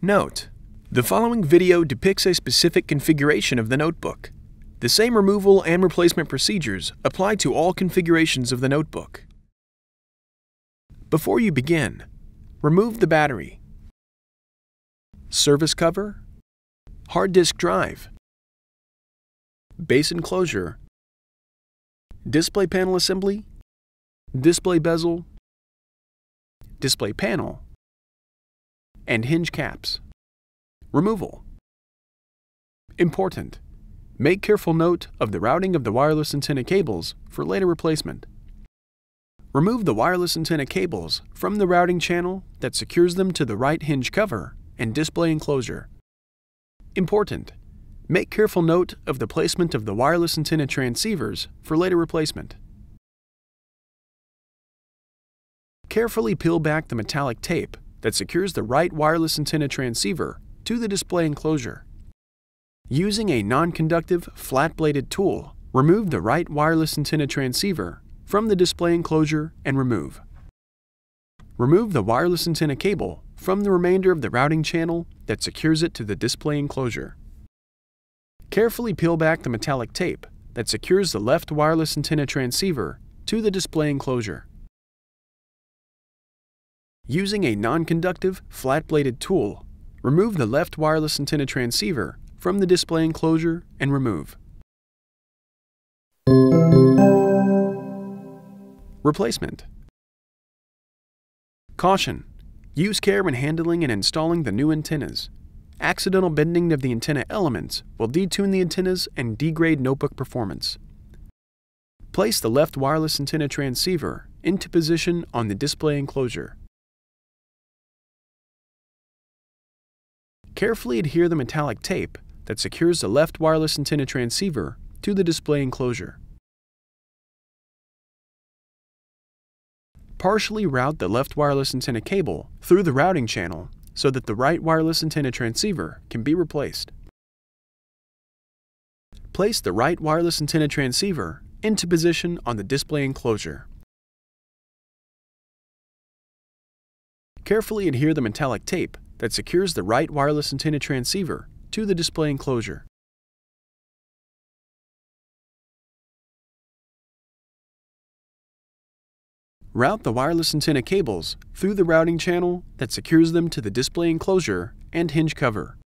Note: the following video depicts a specific configuration of the notebook. The same removal and replacement procedures apply to all configurations of the notebook. Before you begin, remove the battery, service cover, hard disk drive, base enclosure, display panel assembly, display bezel, display panel, and hinge caps. Removal. Important: make careful note of the routing of the wireless antenna cables for later replacement. Remove the wireless antenna cables from the routing channel that secures them to the right hinge cover and display enclosure. Important: make careful note of the placement of the wireless antenna transceivers for later replacement. Carefully peel back the metallic tape that secures the right wireless antenna transceiver to the display enclosure. Using a non-conductive, flat-bladed tool, remove the right wireless antenna transceiver from the display enclosure and remove. Remove the wireless antenna cable from the remainder of the routing channel that secures it to the display enclosure. Carefully peel back the metallic tape that secures the left wireless antenna transceiver to the display enclosure. Using a non-conductive, flat-bladed tool, remove the left wireless antenna transceiver from the display enclosure and remove. Replacement. Caution: use care when handling and installing the new antennas. Accidental bending of the antenna elements will detune the antennas and degrade notebook performance. Place the left wireless antenna transceiver into position on the display enclosure. Carefully adhere the metallic tape that secures the left wireless antenna transceiver to the display enclosure. Partially route the left wireless antenna cable through the routing channel so that the right wireless antenna transceiver can be replaced. Place the right wireless antenna transceiver into position on the display enclosure. Carefully adhere the metallic tape that secures the right wireless antenna transceiver to the display enclosure. Route the wireless antenna cables through the routing channel that secures them to the display enclosure and hinge cover.